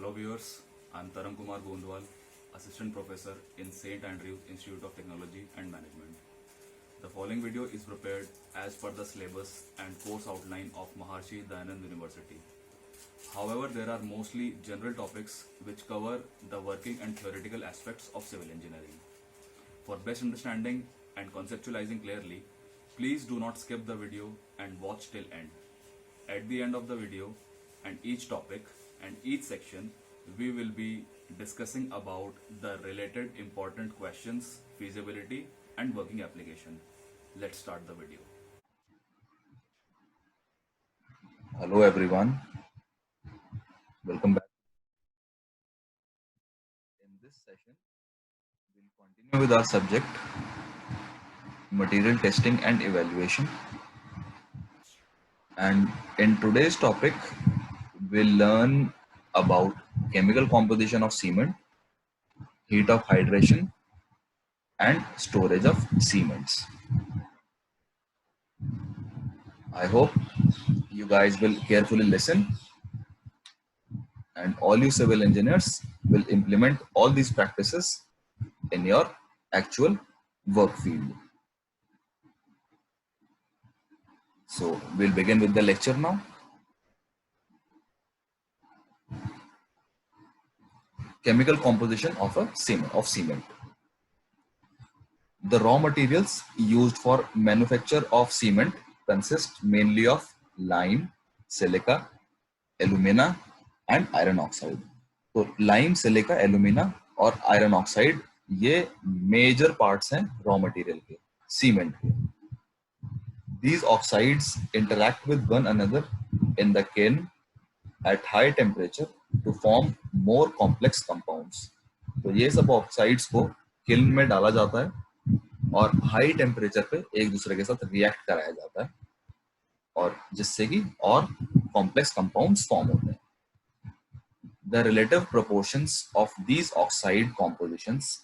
Hello viewers, I am Taram Kumar Gondwal, Assistant Professor in St. Andrews Institute of Technology and Management. The following video is prepared as per the syllabus and course outline of Maharshi Dayanand University. However, there are mostly general topics which cover the working and theoretical aspects of civil engineering. For best understanding and conceptualizing clearly, please do not skip the video and watch till end. At the end of the video and each topic and each section, we will be discussing about the related important questions, feasibility and working application. Let's start the video. Hello everyone, welcome back. In this session, we'll continue with our subject material testing and evaluation. And in today's topic, we'll learn about chemical composition of cement, heat of hydration, and storage of cements. I hope you guys will carefully listen and all you civil engineers will implement all these practices in your actual work field. So we'll begin with the lecture now. Chemical composition of cement. The raw materials used for manufacture of cement consist mainly of lime, silica, alumina, and iron oxide. So lime, silica, alumina और iron oxide ये major parts हैं raw material के cement के. These oxides interact with one another in the kiln at high temperature to form more complex compounds. तो ये सब oxides को kiln में डाला जाता है और हाई टेम्परेचर पे एक दूसरे के साथ रिएक्ट कराया जाता है और जिससे कि और कॉम्प्लेक्स कंपाउंड्स फॉर्म होते हैं. The relative proportions of these oxide compositions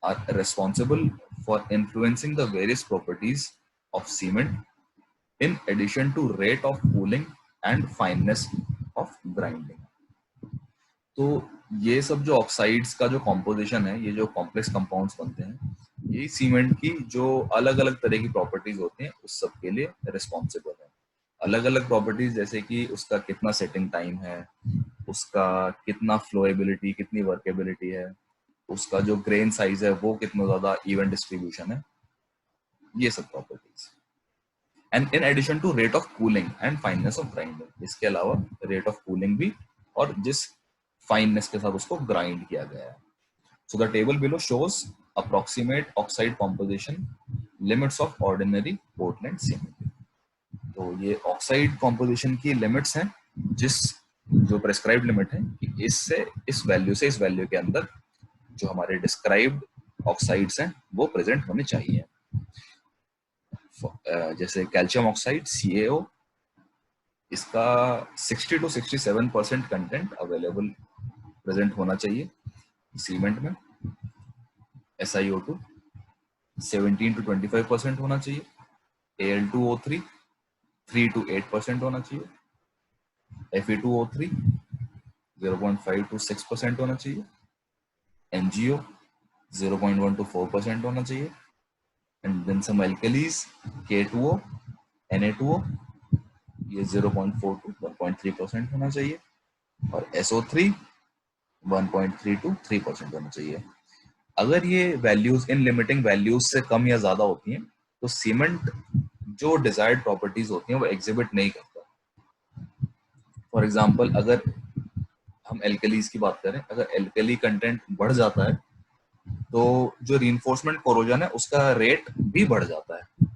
are responsible for influencing the various properties of cement in addition to rate of cooling and fineness of grinding. तो ये सब जो ऑक्साइड्स का जो कॉम्पोजिशन है, ये जो कॉम्प्लेक्स कंपाउंड्स बनते हैं, ये सीमेंट की जो अलग अलग तरह की प्रॉपर्टीज होती हैं उस सब के लिए रिस्पॉन्सिबल है. अलग अलग प्रॉपर्टीज जैसे कि उसका कितना सेटिंग टाइम है, उसका कितना फ्लोएबिलिटी, कितनी वर्केबिलिटी है, उसका जो ग्रेन साइज है वो कितना ज्यादा इवन डिस्ट्रीब्यूशन है, ये सब properties. And in addition to rate of cooling and fineness of grinding, इसके अलावा रेट ऑफ कूलिंग भी और जिस फाइननेस के साथ उसको ग्राइंड किया गया है. So the table below shows approximate oxide composition limits of ordinary Portland cement. तो ये ऑक्साइड कॉम्पोजिशन की लिमिट्स हैं, जिस जो प्रेस्क्राइब्ड लिमिट है कि इससे इस वैल्यू से इस वैल्यू के अंदर जो हमारे डिस्क्राइब्ड ऑक्साइड्स हैं वो प्रेजेंट होने चाहिए. जैसे कैल्शियम ऑक्साइड CaO, इसका 60 to 67% कंटेंट अवेलेबल प्रेजेंट होना चाहिए सीमेंट में. SiO2 17 to 25% होना चाहिए. Al2O3 3 to 8% होना चाहिए. Fe2O3 0.5 to 6% होना चाहिए. MgO 0.1 to 4% होना चाहिए. And then some alkalis, K2O, Na2O, ये 0.4 to 1.3% होना चाहिए. और SO3 1.3 to 3% होना चाहिए. अगर ये वैल्यूज इन लिमिटिंग वैल्यूज से कम या ज्यादा होती हैं तो सीमेंट जो डिजायर्ड प्रॉपर्टीज होती हैं वो एग्जिबिट नहीं करता. फॉर एग्जांपल, अगर हम एल्कलीज की बात करें, अगर एल्कली कंटेंट बढ़ जाता है तो जो रीइंफोर्समेंट कोरोजन है उसका रेट भी बढ़ जाता है.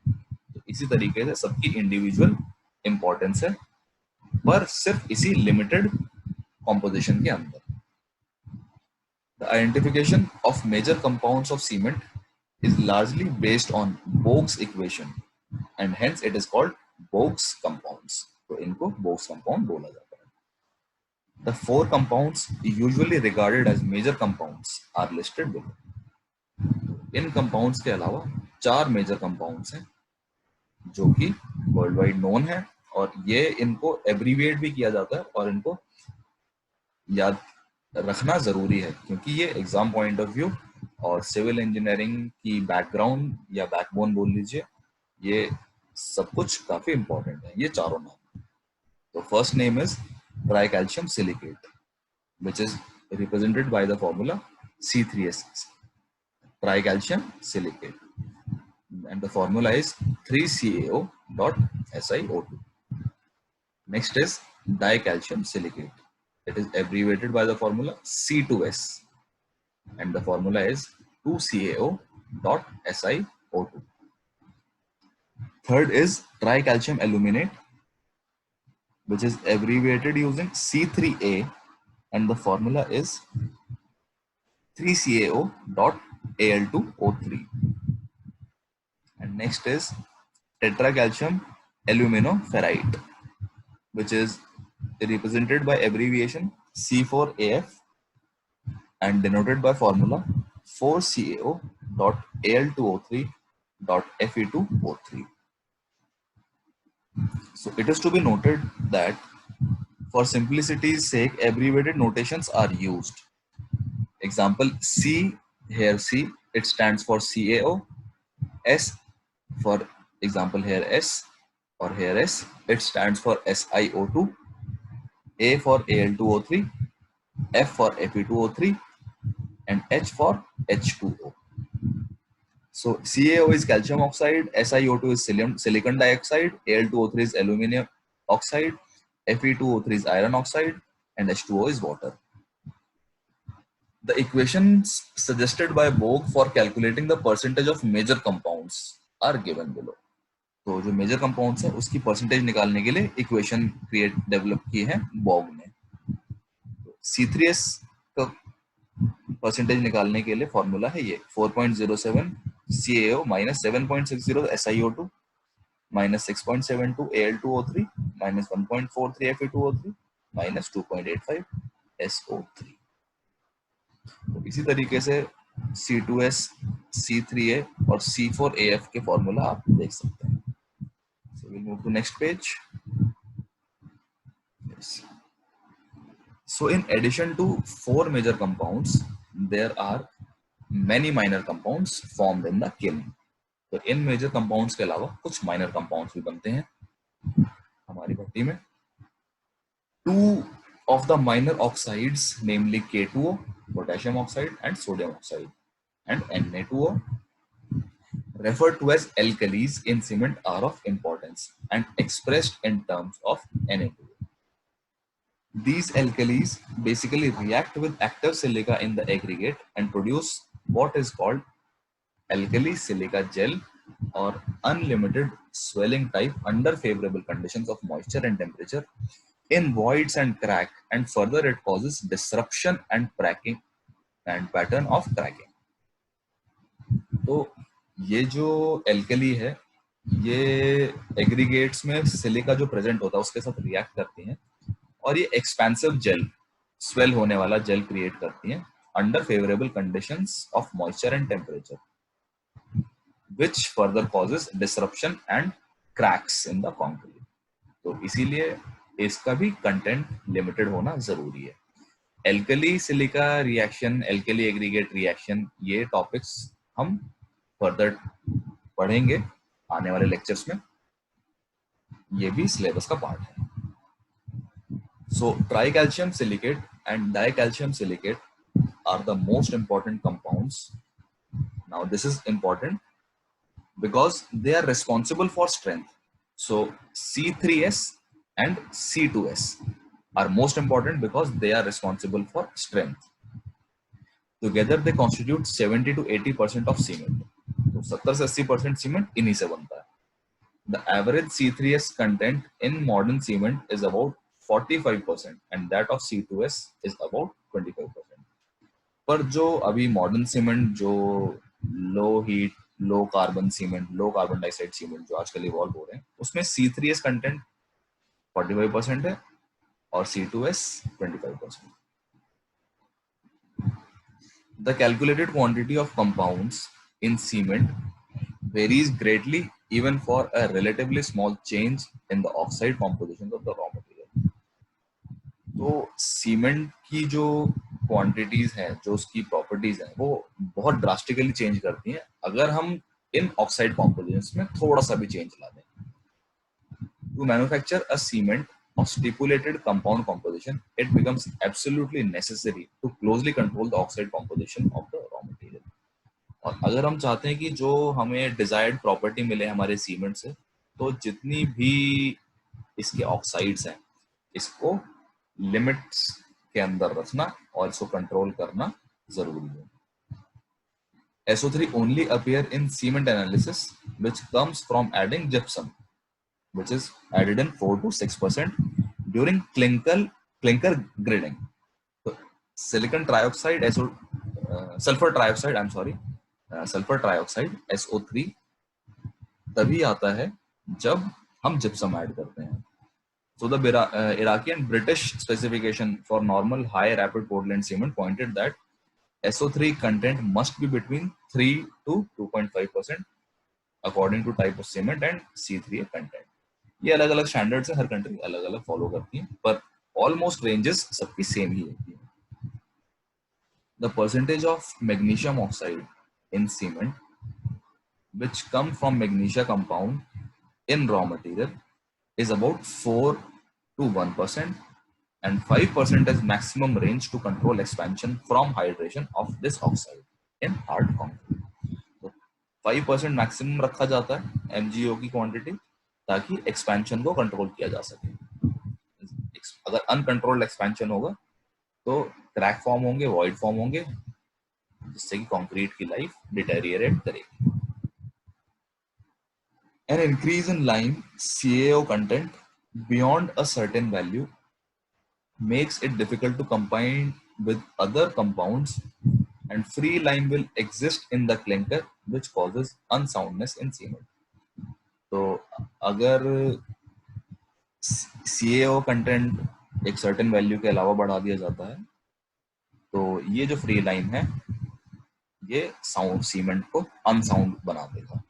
तो इसी तरीके से सबकी इंडिविजुअल इंपॉर्टेंस है, पर सिर्फ इसी लिमिटेड कॉम्पोजिशन के अंदर. The identification of major compounds of cement is largely based on Bogue's equation and hence it is called Bogue's compounds. तो इनको Bogue's compound बोला जाता है. The 4 compounds usually regarded as major compounds are listed below. In compounds के अलावा 4 major compounds हैं जो कि वर्ल्ड वाइड नोन है और ये इनको एब्रीविएट भी किया जाता है और इनको याद रखना जरूरी है, क्योंकि ये एग्जाम पॉइंट ऑफ व्यू और सिविल इंजीनियरिंग की बैकग्राउंड या बैकबोन बोल लीजिए, ये सब कुछ काफी इंपॉर्टेंट है, ये चारों नाम। तो first name is tricalcium silicate, which is represented by the formula C3S, tricalcium silicate, and the formula is 3CaO dot SiO2. Next is dicalcium silicate. It is abbreviated by the formula C2S, and the formula is 2CaO dot SiO2. Third is tricalcium aluminate, which is abbreviated using C3A, and the formula is 3CaO dot Al2O3. And next is tetracalcium aluminoferrite, which is represented by abbreviation C4AF and denoted by formula 4CaO dot Al2O3 dot Fe2O3. So it is to be noted that for simplicity's sake, abbreviated notations are used. Example C, here C, it stands for CaO. S, for example here S, or here S, it stands for SiO2. A for Al2O3, F for Fe2O3, and H for H2O. So CaO is calcium oxide, SiO2 is silicon dioxide, Al2O3 is aluminum oxide, Fe2O3 is iron oxide, and H2O is water. The equations suggested by Bogue for calculating the percentage of major compounds are given below. तो जो major compounds है उसकी percentage निकालने के लिए equation develop की है bog ने। C3S का परसेंटेज निकालने के लिए फॉर्मूला है ये 4.07 CaO minus 7.60 SiO2 minus 6.72 Al2O3 minus 1.43 Fe2O3 minus 2.85 SO3। तो इसी तरीके से C2S, C3A और C4AF के फॉर्मूला आप देख सकते हैं। So we'll move to next page. Yes. So in addition to 4 major compounds, there are many minor compounds formed in the kiln. तो इन मेजर कंपाउंड्स के अलावा कुछ माइनर कंपाउंड्स भी बनते हैं हमारी भट्टी में। 2 of the minor oxides, namely K2O, potassium oxide, and sodium oxide, and Na2O, referred to as alkalis in cement, are of importance and expressed in terms of Na2O. These alkalis basically react with active silica in the aggregate and produce what is called alkali silica gel, or unlimited swelling type under favorable conditions of moisture and temperature in voids and crack, and further it causes disruption and cracking and pattern of cracking. तो ये जो alkali है ये aggregates में silica जो present होता है उसके साथ रिएक्ट करती हैं और ये एक्सपेंसिव जेल, स्वेल होने वाला जेल क्रिएट करती हैं under favourable conditions of moisture and temperature, which further causes disruption and cracks in the concrete. तो इसीलिए इसका भी कंटेंट लिमिटेड होना जरूरी है। Alkali silica reaction, alkali aggregate reaction, ये टॉपिक्स हम फर्दर पढ़ेंगे आने वाले लेक्चर्स में, ये भी सिलेबस का पार्ट है। So tricalcium silicate and dicalcium silicate are the most important compounds. Now this is important because they are responsible for strength. So C3S and C2S are most important because they are responsible for strength. Together they constitute 70 to 80% of cement. तो 70 से 80% cement इन्हीं से बनता है। The average C3S content in modern cement is about 45% and that of C2S is about 25%. पर जो अभी modern cement जो low heat, low carbon cement, low carbon dioxide cement जो आजकल इवॉल्व हो रहे हैं उसमें C3S कंटेंट 45% है और C2S 25%. The calculated quantity of compounds in cement varies greatly even for a relatively small change in the oxide composition of the raw material. तो cement की जो क्वांटिटीज हैं, जो उसकी प्रॉपर्टीज हैं, वो बहुत ड्रास्टिकली चेंज करती हैं अगर हम इन ऑक्साइड कॉम्पोजिशंस में थोड़ा सा भी चेंज ला दें. To manufacture a cement of stipulated compound composition, it becomes absolutely necessary to closely control the oxide composition of the raw material. और अगर हम चाहते हैं कि जो हमें डिजायर्ड प्रॉपर्टी मिले हमारे सीमेंट से, तो जितनी भी इसके ऑक्साइड्स हैं, इसको लिमिट्स के अंदर रखना और इसको कंट्रोल करना जरूरी है. SO3 only appear in cement analysis, which comes from adding gypsum, which is added in 4 to 6% during clinker grading. So, silicon trioxide, sulfur trioxide, I'm sorry, sulfur trioxide SO3 तभी आता है जब हम gypsum ऐड करते हैं. So the Iraqi and British specification for normal high rapid Portland cement pointed that SO3 content must be between 3 to 2.5% according to type of cement and C3A content. ये अलग अलग स्टैंडर्ड्स है, हर country अलग अलग follow करती है, पर almost ranges सबकी सेम ही होती है. The percentage of magnesium oxide in cement which come from magnesia compound in raw material is about 4 to 1%, and 5% is maximum range to control expansion from hydration of this oxide in hard concrete. So 5% maximum रखा जाता है MgO की quantity, ताकि expansion को control किया जा सके. अगर अनकंट्रोल्ड एक्सपेंशन होगा तो क्रैक फॉर्म होंगे, वॉइड फॉर्म होंगे, जिससे कि कंक्रीट की लाइफ डिटेरियरेट करेगी. An increase in lime CaO content beyond a certain value makes it difficult to combine with other compounds, and free lime will exist in the clinker, which causes unsoundness in cement. तो अगर CaO content एक certain value के अलावा बढ़ा दिया जाता है, तो ये जो फ्री लाइम है ये साउंड सीमेंट को अनसाउंड बना देगा.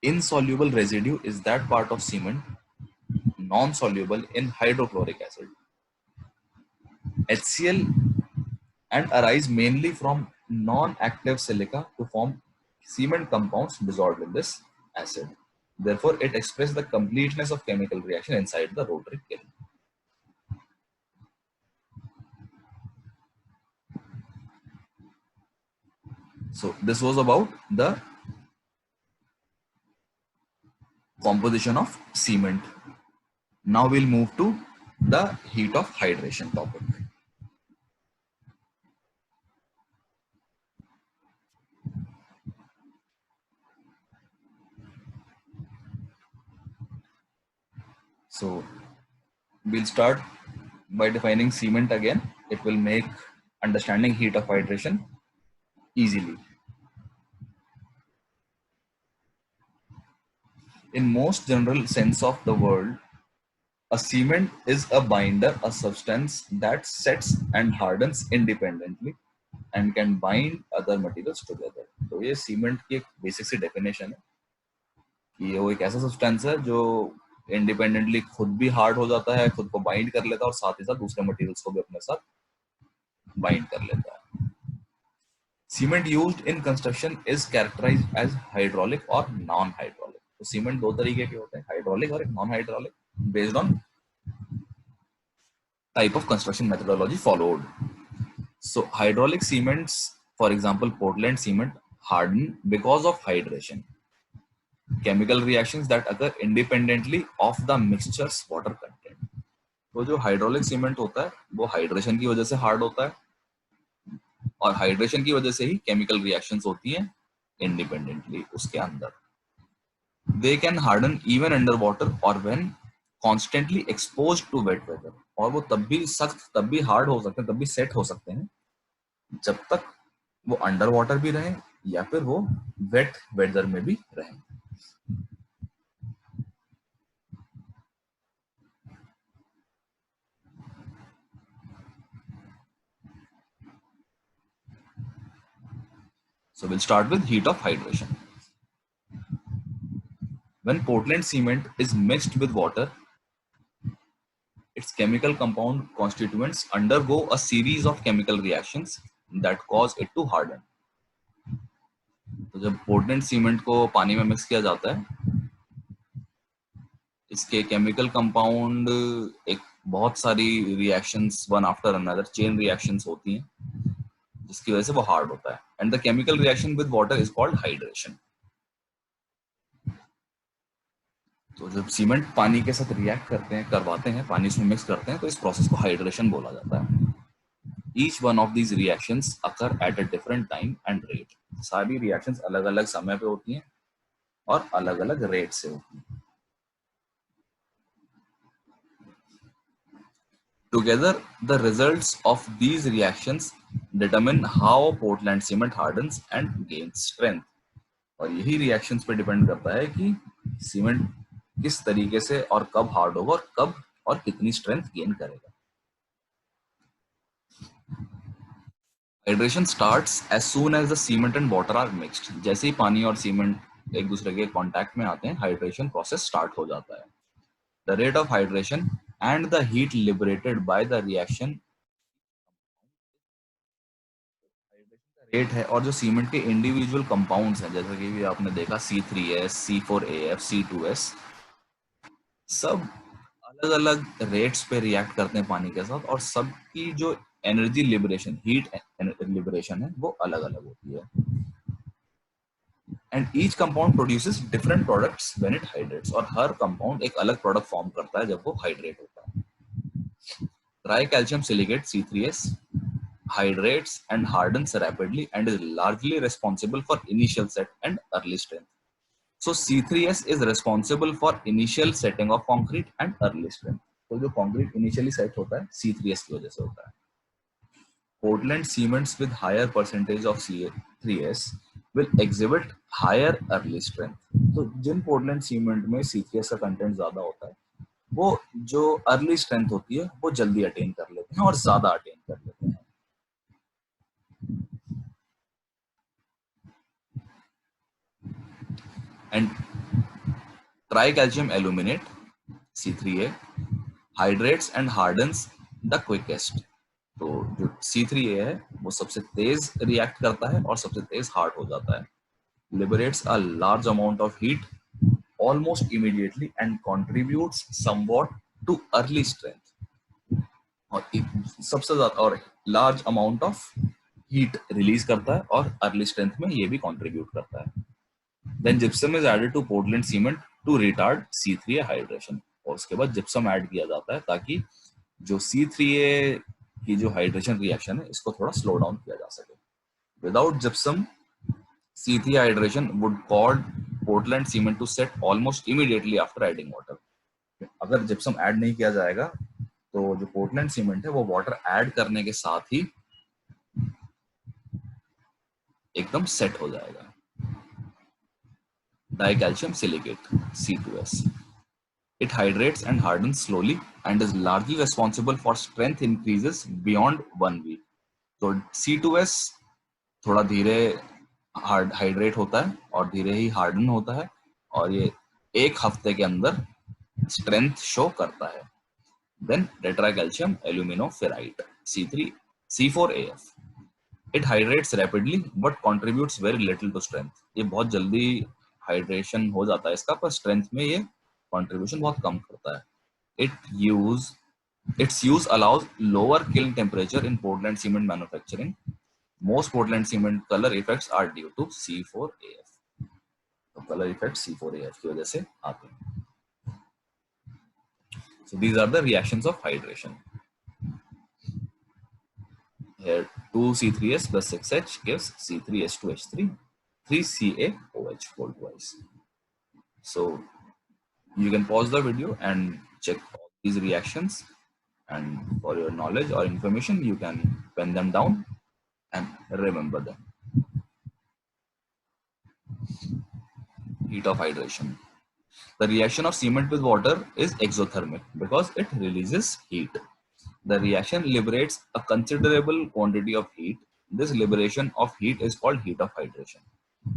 Insoluble residue is that part of cement non-soluble in hydrochloric acid, HCl, and arise mainly from non-active silica to form cement compounds dissolved in this acid. Therefore, it expresses the completeness of chemical reaction inside the rotary kiln. So this was about the composition of cement. Now we'll move to the heat of hydration topic. So we'll start by defining cement again. It will make understanding heat of hydration easily. In most general sense of the word, a cement is a binder, a substance that sets and hardens independently and can bind other materials together. तो ये cement की एक basic सी definition है कि वो एक ऐसा substance है जो इंडिपेंडेंटली खुद भी हार्ड हो जाता है, खुद को बाइंड कर लेता है और साथ ही साथ दूसरे मटेरियल्स को भी अपने साथ बाइंड कर लेता है. Cement used in construction is characterised as hydraulic और नॉन हाइड्रोलिक. तो सीमेंट दो तरीके के होते हैं, हाइड्रोलिक और एक non hydraulic, based on type of construction methodology followed. So hydraulic cements, for example Portland cement, harden because of hydration, chemical reactions that occur independently of the mixture's water content. तो जो hydraulic cement होता है वो hydration की वजह से hard होता है, और हाइड्रेशन की वजह से ही केमिकल रिएक्शंस होती हैं इंडिपेंडेंटली उसके अंदर. They can harden even underwater or when constantly exposed to wet weather. और वो तब भी सख्त, तब भी हार्ड हो सकते हैं, तब भी सेट हो सकते हैं जब तक वो अंडर वाटर भी रहे या फिर वो वेट वेदर में भी रहे. So we'll start with heat of hydration. When Portland cement is mixed with water, its chemical compound constituents undergo a series of chemical reactions that cause it to harden. तो जब Portland cement को पानी में mix किया जाता है, इसके chemical compound एक बहुत सारी reactions one after another chain reactions होती हैं जिसकी वजह से वो हार्ड होता है. And the chemical reaction with water is called hydration. तो जब सीमेंट पानी के साथ रिएक्ट करवाते हैं, पानी उसमें मिक्स करते हैं, तो इस प्रोसेस को हाइड्रेशन बोला जाता है. Each one of these reactions occur at a different time and rate. सारी रिएक्शंस अलग अलग समय पे होती हैं और अलग अलग रेट से होती हैं. Together, the results of these reactions determine how Portland cement hardens and gains strength. और यही रिएक्शंस पे डिपेंड करता है कि सीमेंट किस तरीके से और कब हार्ड होगा और कब और कितनी स्ट्रेंथ गेन करेगा. Hydration starts as soon as the cement and water are mixed. जैसे ही पानी और सीमेंट एक दूसरे के कांटेक्ट में आते हैं, हाइड्रेशन प्रोसेस स्टार्ट हो जाता है. The rate of hydration and the heat liberated by the reaction rate है. और जो सीमेंट के इंडिविजुअल कंपाउंड्स हैं, जैसे कि भी आपने देखा C3S, C4AF, C2S, सब अलग अलग रेट्स पे रिएक्ट करते हैं पानी के साथ और सबकी जो एनर्जी लिबरेशन, हीट लिबरेशन है, वो अलग अलग होती है. And each compound produces different products when it hydrates. और हर कंपाउंड एक अलग प्रोडक्ट फॉर्म करता है जब वो हाइड्रेट होता है. Tricalcium silicate C3S hydrates and hardens rapidly and is largely responsible for initial set and early strength. So C3S is responsible for initial setting of concrete and early strength. तो जो concrete initially set होता है C3S की वजह से होता है. Portland cements with higher percentage of C3S will exhibit higher early strength. तो जिन Portland cement में C3S का कंटेंट ज्यादा होता है, वो जो अर्ली स्ट्रेंथ होती है वो जल्दी अटेन कर लेते हैं और ज्यादा अटेन कर लेते हैं. And tricalcium aluminate C3A hydrates and hardens the quickest. तो जो C3A है वो सबसे तेज रिएक्ट करता है और सबसे तेज हार्ड हो जाता है. Liberates a large amount of heat almost immediately and contributes somewhat to early strength. और सबसे ज्यादा और large amount of heat release करता है और अर्ली स्ट्रेंथ में ये भी कंट्रीब्यूट करता है. Then gypsum is added to Portland cement to retard C3A hydration. और उसके बाद जिप्सम ऐड किया जाता है ताकि जो C3A की जो हाइड्रेशन रिएक्शन है इसको थोड़ा स्लो डाउन किया जा सके. Without gypsum C3 hydration would cause Portland cement to set almost immediately after adding water. अगर जिप्सम ऐड नहीं किया जाएगा तो जो पोर्टलैंड सीमेंट है वो वाटर ऐड करने के साथ ही एकदम सेट हो जाएगा. Dicalcium silicate C2S. It hydrates and hardens slowly and is largely responsible for strength increases beyond 1 week. तो C2S थोड़ा धीरे हाइड्रेट होता है और धीरे ही हार्डन होता है और ये एक हफ्ते के अंदर स्ट्रेंथ शो करता है. Then tetracalcium aluminoferrite C4AF. It hydrates rapidly but contributes very little to strength. ये बहुत जल्दी हाइड्रेशन हो जाता है इसका, पर स्ट्रेंथ में ये कंट्रीब्यूशन बहुत कम करता है. Its use allows lower kiln temperature in Portland cement manufacturing. Most Portland cement color effects are due to C4AF. तो color effects C4AF की वजह से आते हैं. So these are the reactions of hydration. Here 2C3S plus 6H gives C3H2H3, 3CaOH twice. So you can pause the video and check all these reactions, and for your knowledge or information you can pen them down and remember them. Heat of hydration. The reaction of cement with water is exothermic because it releases heat. The reaction liberates a considerable quantity of heat. This liberation of heat is called heat of hydration.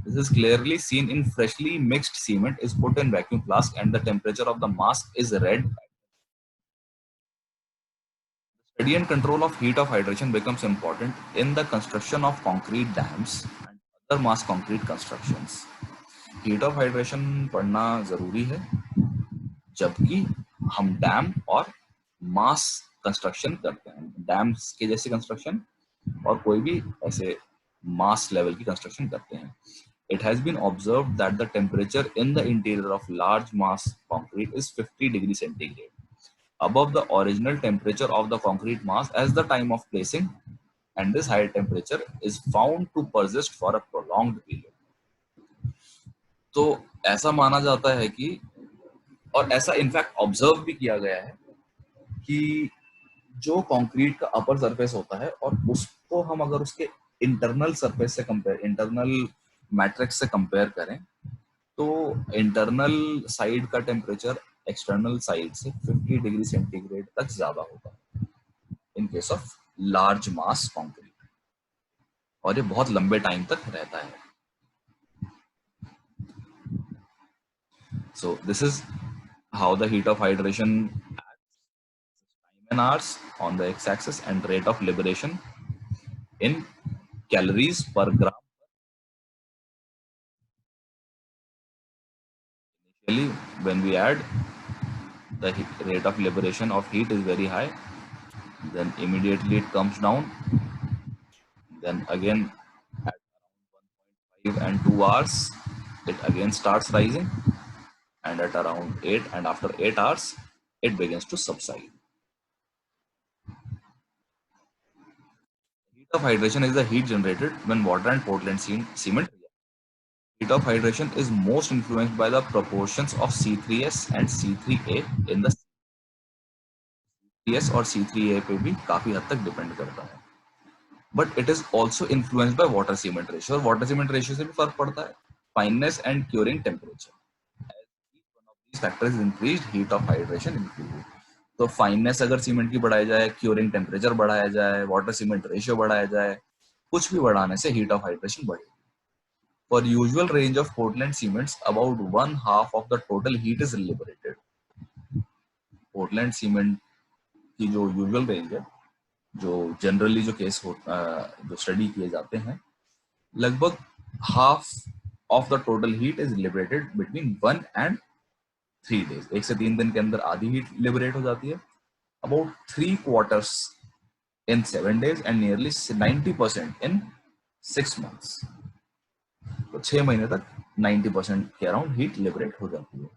This is clearly seen in freshly mixed cement is put in vacuum flask and the temperature of the mass is red Gradient control of heat of hydration becomes important in the construction of concrete dams and other mass concrete constructions. Heat of hydration पढ़ना जरूरी है जबकि हम dam और मास construction करते हैं, dams के जैसे कंस्ट्रक्शन और कोई भी ऐसे मास लेवल की कंस्ट्रक्शन करते हैं. It has been observed that the temperature in the interior of large mass concrete is 50 degrees centigrade above the original temperature of the concrete mass as the time of placing, and this higher temperature is found to persist for a prolonged period. तो ऐसा माना जाता है कि, और ऐसा in fact observe भी किया गया है कि जो कंक्रीट का अपर सरफेस होता है और उसको हम अगर उसके इंटरनल सरफेस से कंपेयर, इंटरनल मैट्रिक्स से कंपेयर करें, तो इंटरनल साइड का टेम्परेचर एक्सटर्नल साइड से 50 डिग्री सेंटीग्रेड तक ज्यादा होता है in case of large mass concrete, और ये बहुत लंबे टाइम तक रहता है. So this is how the heat of hydration acts. Time in hours on the x-axis and rate of liberation in calories per gram. Initially, when we add, the rate of liberation of heat is very high. Then immediately it comes down. Then again at around 1.5 and 2 hours, it again starts rising. And at around 8 and after 8 hours, it begins to subside. Heat of hydration is the heat generated when water and Portland cement react. Heat of hydration is most influenced by the proportions of C3S and C3A in the C3S और C3A पे भी काफी हद तक depend करता है. But it is also influenced by water cement ratio, और water cement ratio से भी फर्क पड़ता है. Fineness and curing temperature. As each one of these factors is increased, heat of hydration increases. तो फाइननेस अगर सीमेंट की बढ़ाई जाए, क्यूरिंग टेम्परेचर बढ़ाया जाए, वाटर सीमेंट रेशियो बढ़ाया जाए, कुछ भी बढ़ाने से हीट ऑफ हाइड्रेशन बढ़ेगी. For usual range of Portland cements, about 1/2 of the total heat is liberated. Portland cement की जो यूजुअल रेंज है, जो जनरली जो केस होता, जो स्टडी किए जाते हैं, लगभग half of the total heat is liberated between 1 and 3 days. 1 से 3 दिन के अंदर आधी हीट लिबरेट हो जाती है. About 3/4 in 7 days and nearly 90% in 6 months. तो 6 महीने तक 90% के अराउंड हीट लिबरेट हो जाती है.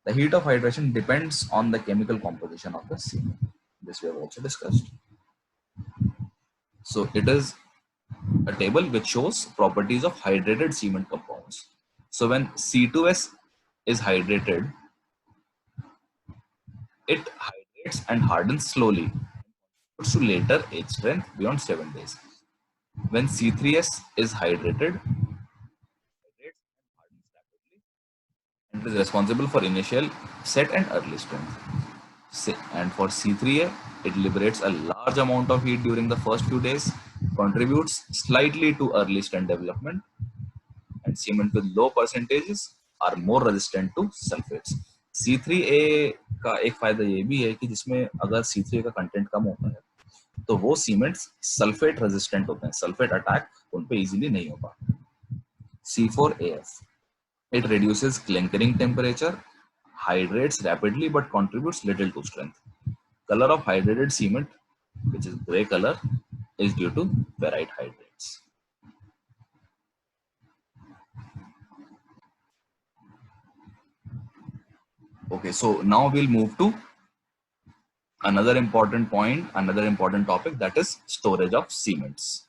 The heat of hydration depends on the chemical composition of the cement. This we have also discussed. So it is a table which shows properties of hydrated cement compounds. So when C2S is hydrated, it hydrates and hardens slowly to later age strength beyond 7 days. When C3S is hydrated, it is responsible for initial set and early strength. And for C3A, it liberates a large amount of heat during the first few days, contributes slightly to early strength development, and cement with low percentages are more resistant to sulfates. C3A का एक फायदा ये भी है कि जिसमें अगर C3A का कंटेंट कम होता है तो वो सीमेंट्स सल्फेट रेजिस्टेंट होते हैं, सल्फेट अटैक उन पे इजीली नहीं होता. C4AF, it reduces clinkering temperature, hydrates rapidly but contributes little to strength. Color of hydrated cement, which is gray color, is due to ferrite hydrates. Okay, so now we'll move to another important point, another important topic, that is storage of cements.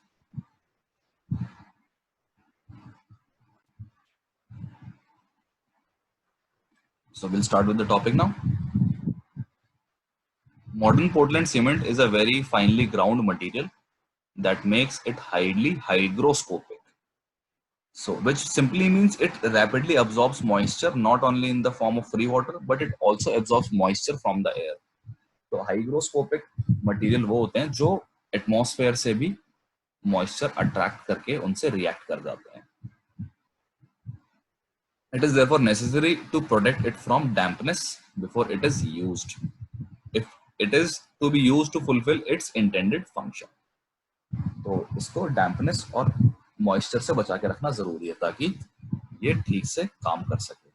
So we'll start with the topic now. Modern Portland cement is a very finely ground material that makes it highly hygroscopic. So, which simply means it rapidly absorbs moisture not only in the form of free water, but it also absorbs moisture from the air. तो hygroscopic material वो होते हैं जो atmosphere से भी moisture attract करके उनसे react कर जाते हैं. It is therefore necessary to protect it from dampness before it is used. If it is to be used to fulfill its intended function. तो इसको डैम्पनेस और मॉइस्चर से बचा के रखना जरूरी है ताकि ये ठीक से काम कर सके.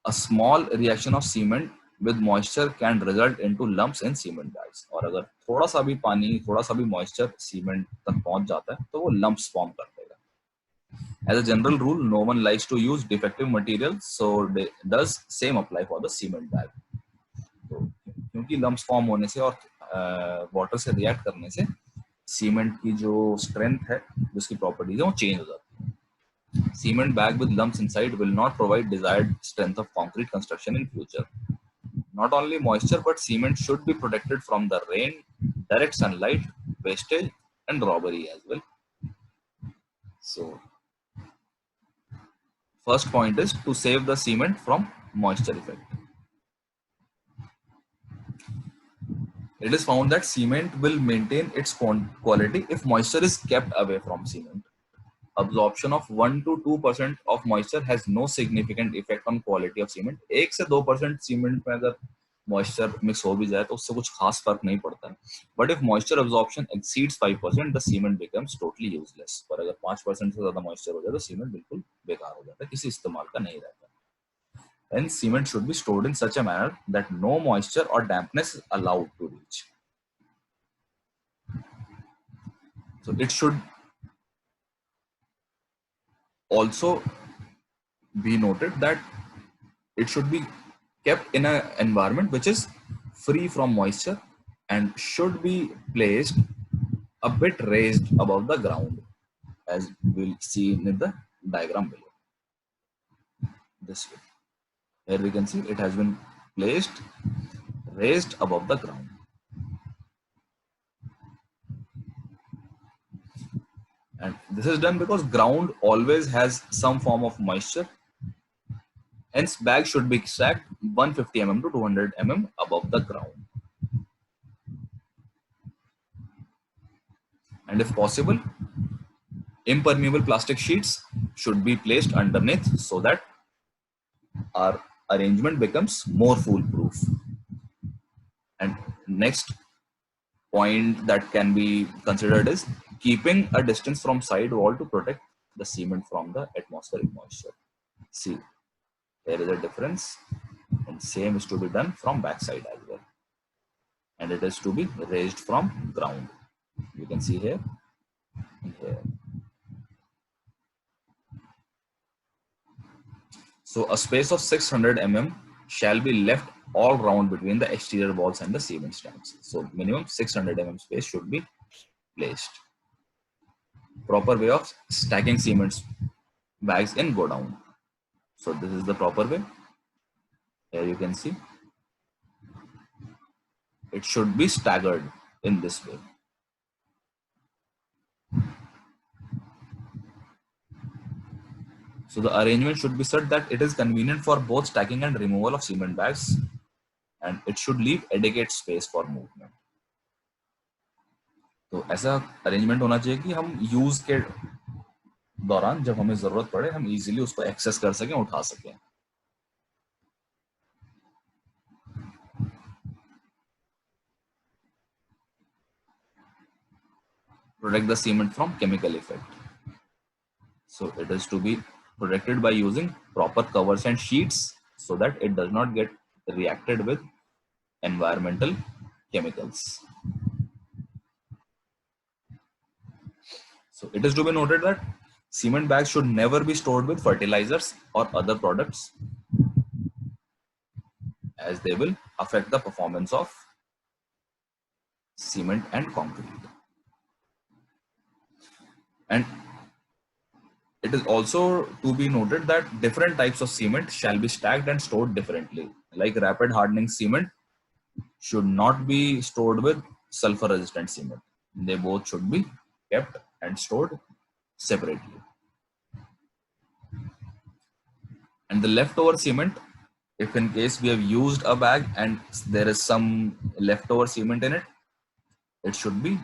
A small reaction of cement with moisture can result into lumps in cement bags. और अगर थोड़ा सा भी पानी, थोड़ा सा भी मॉइस्चर सीमेंट तक पहुंच जाता है तो वो लंप्स फॉर्म कर देगा. As a general rule, no one likes to use defective material, so does same apply for the cement bag. तो क्योंकि लंप्स फॉर्म होने से और वाटर से रिएक्ट करने से सीमेंट की जो स्ट्रेंथ है, जिसकी प्रॉपर्टीज है, वो चेंज हो जाती है. Cement bag with lumps inside will not provide desired strength of concrete construction in future. Not only moisture, but cement should be protected from the rain, direct sunlight, wastage, and robbery as well. So, first point is to save the cement from moisture effect. It is found that cement will maintain its quality if moisture is kept away from cement. Absorption of 1 to 2% of moisture has no significant effect on quality of cement. 1 से 2% cement में अगर moisture mix हो भी जाए तो उससे कुछ खास फर्क नहीं पड़ता है. But if moisture absorption exceeds 5%, the cement becomes totally useless. पर अगर 5% से ज़्यादा moisture हो जाए तो सीमेंट बिल्कुल बेकार हो जाता है, किसी इस्तेमाल का नहीं रहता. Hence, cement should be stored in such a manner that no moisture or dampness is allowed to reach. So it should also be noted that it should be kept in an environment which is free from moisture and should be placed a bit raised above the ground, as we'll see in the diagram below. This way. Here we can see it has been placed raised above the ground. And this is done because ground always has some form of moisture. Hence, bag should be stacked 150 mm to 200 mm above the ground. And if possible, impermeable plastic sheets should be placed underneath so that our arrangement becomes more foolproof. And next point that can be considered is keeping a distance from side wall to protect the cement from the atmospheric moisture. See, there is a difference, and same is to be done from backside as well. And it is to be raised from ground. You can see here and here. So a space of 600 mm shall be left all round between the exterior walls and the cement stacks. So minimum 600 mm space should be placed. Proper way of stacking cement bags in go down. So this is the proper way. Here you can see it should be staggered in this way. So the arrangement should be such that it is convenient for both stacking and removal of cement bags, and it should leave adequate space for movement. तो ऐसा arrangement होना चाहिए कि हम use के दौरान जब हमें जरूरत पड़े हम इजीली उसको एक्सेस कर सकें, उठा सकें. Protect the cement from chemical effect. So it is to be protected by using proper covers and sheets so that it does not get reacted with environmental chemicals. So it is to be noted that cement bags should never be stored with fertilizers or other products, as they will affect the performance of cement and concrete. And it is also to be noted that different types of cement shall be stacked and stored differently. Like rapid hardening cement should not be stored with sulfur resistant cement. They both should be kept and stored separately. And the leftover cement, if in case we have used a bag and there is some leftover cement in it, it should be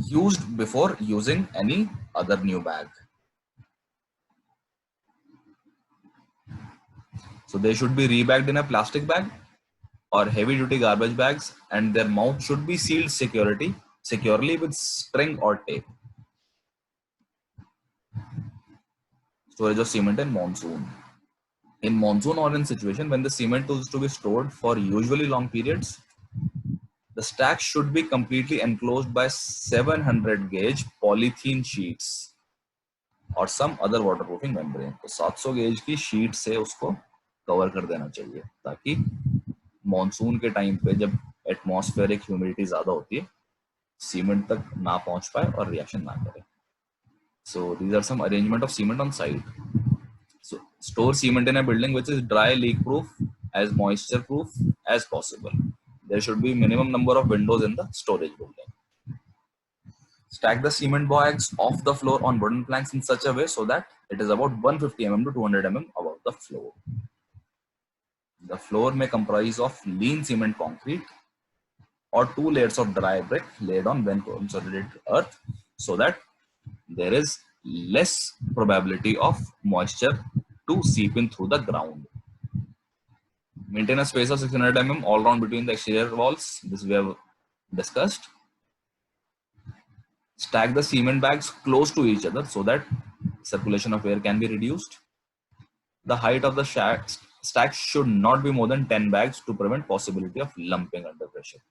used before using any other new bag. So they should be rebagged in a plastic bag or heavy duty garbage bags, and their mouth should be sealed securely with string or tape. Storage of cement in monsoon. In monsoon or in situation when the cement is to be stored for usually long periods, the stack should be completely enclosed by 700 gauge polythene sheets or some other waterproofing membrane. तो 700 gauge की sheet से उसको cover कर देना चाहिए ताकि monsoon के time पे जब एटमॉस्फेरिक ह्यूमिडिटी ज्यादा होती है सीमेंट तक ना पहुंच पाए और रिएक्शन ना करे. So these are some arrangement of cement on site. So store cement in a building which is dry, leak proof, as moisture proof as possible. There should be minimum number of windows in the storage building. Stack the cement bags off the floor on wooden planks in such a way so that it is about 150 mm to 200 mm above the floor. The floor may comprise of lean cement concrete or 2 layers of dry brick laid on when consolidated earth so that there is less probability of moisture to seep in through the ground. Maintain a space of 600 mm all around between the exterior walls. This we have discussed. Stack the cement bags close to each other so that circulation of air can be reduced. The height of the stack should not be more than 10 bags to prevent possibility of lumping under pressure.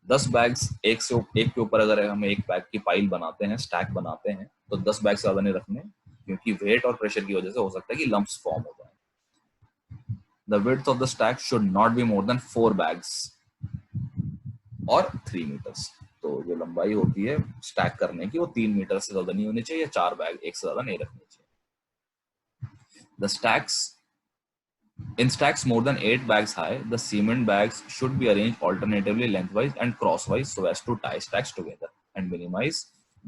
10 bags एक के ऊपर अगर हम एक bag की pile बनाते हैं, stack बनाते हैं, तो 10 बैग से ज्यादा नहीं रखने क्योंकि वेट और प्रेशर की वजह से हो सकता है कि लंप्स फॉर्म हो जाए. The width of the stack should not be more than 4 bags or 3 meters. तो जो लंबाई होती है स्टैक करने की वो 3 मीटर से ज्यादा नहीं होनी चाहिए, 4 बैग एक से ज्यादा नहीं रखनी चाहिए. The stacks in stacks more than 8 bags high, the cement bags should be arranged alternatively lengthwise and crosswise so as to tie stacks together and minimize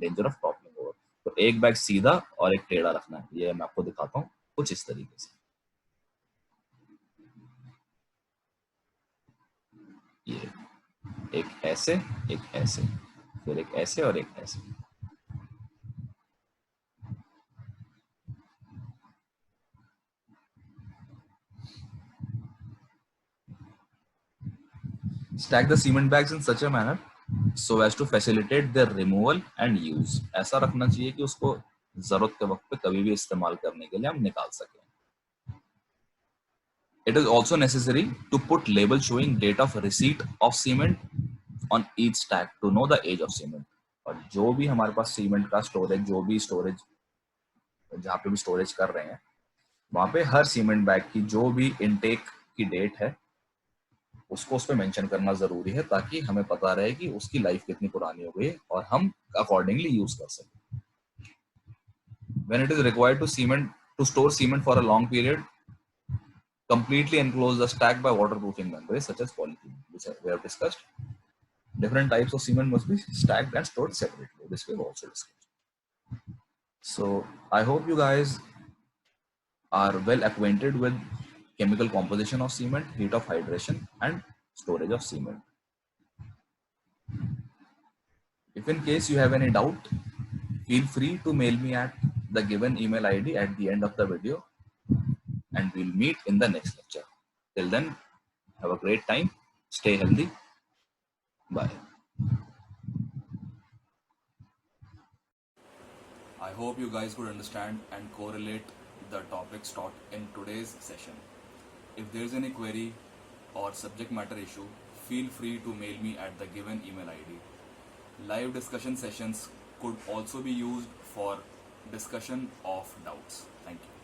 danger of toppling over. तो एक bag सीधा और एक टेढ़ा रखना है. ये मैं आपको दिखाता हूँ कुछ इस तरीके से. ये एक ऐसे, फिर एक ऐसे और एक ऐसे. Stack the cement bags in such a manner so as to facilitate their removal and use. ऐसा रखना चाहिए कि उसको जरूरत के वक्त पे कभी भी इस्तेमाल करने के लिए हम निकाल सकें. It is also necessary to put label showing date of receipt of cement on each stack to know the age of cement. और जो भी हमारे पास सीमेंट का स्टोरेज, जो भी स्टोरेज जहाँ पे भी स्टोरेज कर रहे हैं वहां पे हर सीमेंट बैग की जो भी इनटेक की डेट है उसको उस पे मेंशन करना जरूरी है ताकि हमें पता रहे कि उसकी लाइफ कितनी पुरानी हो गई और हम अकॉर्डिंगली यूज कर सकें. When it is required to store cement for a long period, completely enclose the stack by waterproofing membranes such as polythene, which we have discussed. Different types of cement must be stacked and stored separately. This we have also discussed. So I hope you guys are well acquainted with chemical composition of cement, heat of hydration, and storage of cement. If in case you have any doubt, feel free to mail me at the given email ID at the end of the video, and we'll meet in the next lecture. Till then, have a great time, stay healthy, bye. I hope you guys could understand and correlate the topics taught in today's session. If there is any query or subject matter issue, feel free to mail me at the given email ID. Live discussion sessions could also be used for discussion of doubts. Thank you.